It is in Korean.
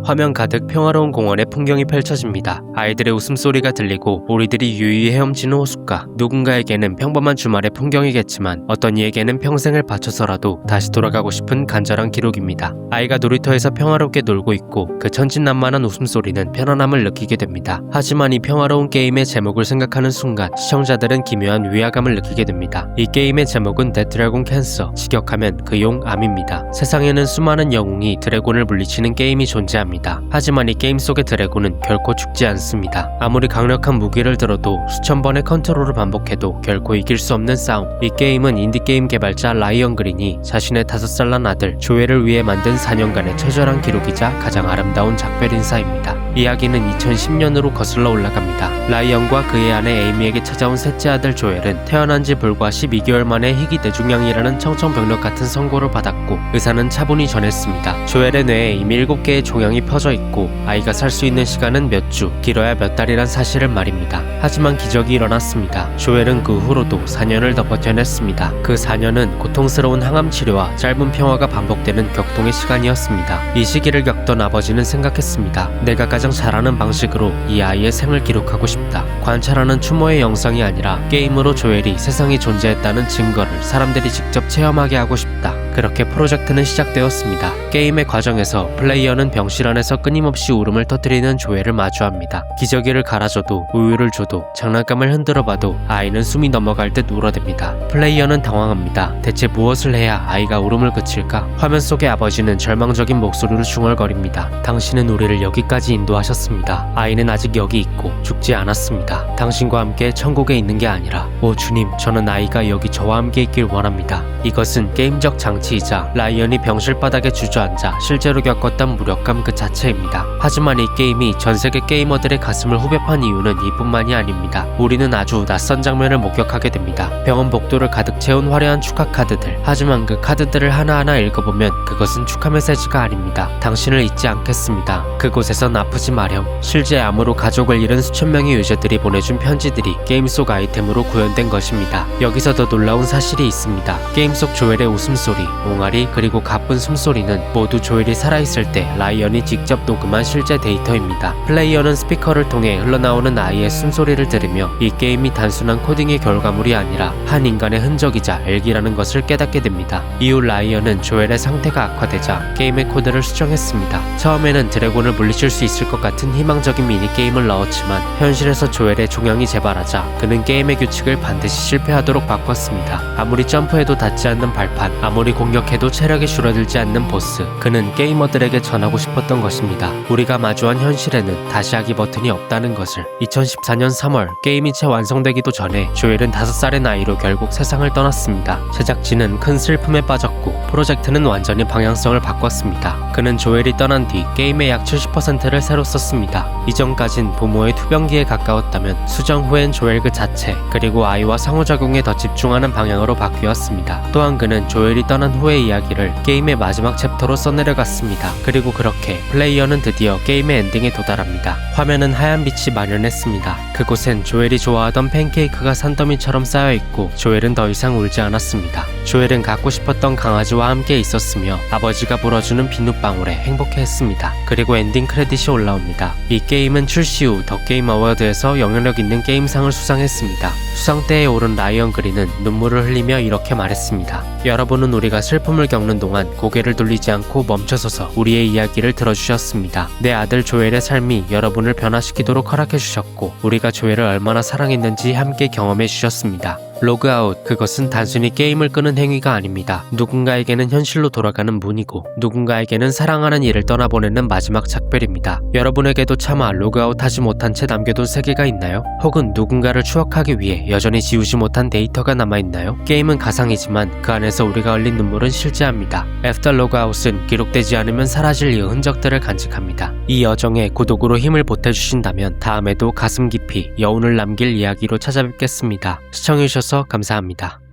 화면 가득 평화로운 공원의 풍경이 펼쳐집니다. 아이들의 웃음소리가 들리고 오리들이 유유히 헤엄치는 호숫가. 누군가에게는 평범한 주말의 풍경이겠지만 어떤 이에게는 평생을 바쳐서라도 다시 돌아가고 싶은 간절한 기록입니다. 아이가 놀이터에서 평화롭게 놀고 있고 그 천진난만한 웃음소리는 편안함을 느끼게 됩니다. 하지만 이 평화로운 게임의 제목을 생각하는 순간 시청자들은 기묘한 위화감을 느끼게 됩니다. 이 게임의 제목은 The Dragon Cancer, 직역하면 그 용 암입니다. 세상에는 수많은 영웅이 드래곤을 물리치는 게임이 존재합니다. 하지만 이 게임 속의 드래곤은 결코 죽지 않습니다. 아무리 강력한 무기를 들어도 수천 번의 컨트롤을 반복해도 결코 이길 수 없는 싸움. 이 게임은 인디게임 개발자 라이언 그린이 자신의 5살 난 아들 조엘을 위해 만든 4년간의 처절한 기록이자 가장 아름다운 작별 인사입니다. 이야기는 2010년으로 거슬러 올라갑니다. 라이언과 그의 아내 에이미에게 찾아온 셋째 아들 조엘은 태어난 지 불과 12개월 만에 희귀 뇌종양이라는 청천벽력 같은 선고를 받았고 의사는 차분히 전했습니다. 조엘의 뇌에 이미 7개의 종양이 퍼져 있고 아이가 살 수 있는 시간은 몇 주, 길어야 몇 달이란 사실을 말입니다. 하지만 기적이 일어났습니다. 조엘은 그 후로도 4년을 더 버텨냈습니다. 그 4년은 고통스러운 항암 치료와 짧은 평화가 반복되는 격동의 시간이었습니다. 이 시기를 겪던 아버지는 생각했습니다. 내가 가장 잘하는 방식으로 이 아이의 생을 기록하고 싶다. 관찰하는 추모의 영상이 아니라 게임으로 조엘이 세상에 존재했다는 증거를 사람들이 직접 체험하게 하고 싶다. 그렇게 프로젝트는 시작되었습니다. 게임의 과정에서 플레이어는 병실 안에서 끊임없이 울음을 터뜨리는 조엘을 마주합니다. 기저귀를 갈아줘도 우유를 줘도 장난감을 흔들어봐도 아이는 숨이 넘어갈 듯 울어댑니다. 플레이어는 당황합니다. 대체 무엇을 해야 아이가 울음을 그칠까? 화면 속의 아버지는 절망적인 목소리로 중얼거립니다. 당신은 우리를 여기까지 인도하셨습니다. 아이는 아직 여기 있고 죽지 않았습니다. 당신과 함께 천국에 있는 게 아니라 오 주님, 저는 아이가 여기 저와 함께 있길 원합니다. 이것은 게임적 장치이자 라이언이 병실 바닥에 주저앉아 실제로 겪었던 무력감 그 자체입니다. 하지만 이 게임이 전세계 게이머들의 가슴을 후벼판 이유는 이뿐만이 아닙니다. 우리는 아주 낯선 장면을 목격하게 됩니다. 병원 복도를 가득 채운 화려한 축하 카드들. 하지만 그 카드들을 하나하나 읽어보면 그것은 축하 메시지가 아닙니다. 당신을 잊지 않겠습니다. 그곳에선 아프지 마렴. 실제 암으로 가족을 잃은 수천 명의 유저들이 보내준 편지들이 게임 속 아이템으로 구현된 것입니다. 여기서 더 놀라운 사실이 있습니다. 게임 속 조엘의 웃음소리, 옹알이 그리고 가쁜 숨소리는 모두 조엘이 살아있을 때 라이언이 직접 녹음한 실제 데이터입니다. 플레이어는 스피커를 통해 흘러나오는 아이의 숨소리를 들으며 이 게임이 단순한 코딩의 결과물이 아니라 한 인간의 흔적이자 일기라는 것을 깨닫게 됩니다. 이후 라이언은 조엘의 상태가 악화되자 게임의 코드를 수정했습니다. 처음에는 드래곤을 물리칠 수 있을 것 같은 희망적인 미니게임을 넣었지만 현실에서 조엘의 종양이 재발하자 그는 게임의 규칙을 반드시 실패하도록 바꿨습니다. 아무리 점프해도 닿지 않는 발판, 아무리 공격해도 체력이 줄어들지 않는 보스. 그는 게이머들에게 전하고 싶었던 것입니다. 우리가 마주한 현실에는 다시 하기 버튼이 없다는 것을. 2014년 3월 게임이 채 완성되기도 전에 조엘은 5살의 나이로 결국 세상을 떠났습니다. 제작진은 큰 슬픔에 빠졌고 프로젝트는 완전히 방향성을 바꿨습니다. 그는 조엘이 떠난 뒤 게임의 약 70%를 새로 썼습니다. 이전까진 부모의 투병기에 가까웠다면 수정 후엔 조엘 그 자체 그리고 아이와 상호작용에 더 집중하는 방향으로 바뀌었습니다. 또한 그는 조엘이 떠난 후의 이야기를 게임의 마지막 챕터로 써내려갔습니다. 그리고 그렇게 플레이어는 드디어 게임의 엔딩에 도달합니다. 화면은 하얀 빛이 만연했습니다. 그곳엔 조엘이 좋아하던 팬케이크가 산더미처럼 쌓여있고 조엘은 더 이상 울지 않았습니다. 조엘은 갖고 싶었던 강아지와 함께 있었으며 아버지가 불어주는 비눗방울에 행복해했습니다. 그리고 엔딩 크레딧이 올라옵니다. 이 게임은 출시 후 더 게임 어워드에서 영향력 있는 게임상을 수상했습니다. 수상대에 오른 라이언 그린은 눈물을 흘리며 이렇게 말했습니다. 여러분은 우리가 슬픔을 겪는 동안 고개를 돌리지 않고 멈춰서서 우리의 이야기를 들어주셨습니다. 내 아들 조엘의 삶이 여러분을 변화시키도록 허락해주셨고 우리가 조엘을 얼마나 사랑했는지 함께 경험해주셨습니다. 로그아웃, 그것은 단순히 게임을 끄는 행위가 아닙니다. 누군가에게는 현실로 돌아가는 문이고 누군가에게는 사랑하는 이를 떠나보내는 마지막 작별입니다. 여러분에게도 차마 로그아웃하지 못한 채 남겨둔 세계가 있나요? 혹은 누군가를 추억하기 위해 여전히 지우지 못한 데이터가 남아있나요? 게임은 가상이지만 그 안에서 우리가 흘린 눈물은 실제합니다. 애프터 로그아웃은 기록되지 않으면 사라질 이 흔적들을 간직합니다. 이 여정에 구독으로 힘을 보태주신다면 다음에도 가슴 깊이 여운을 남길 이야기로 찾아뵙겠습니다. 시청해주셔서 감사합니다.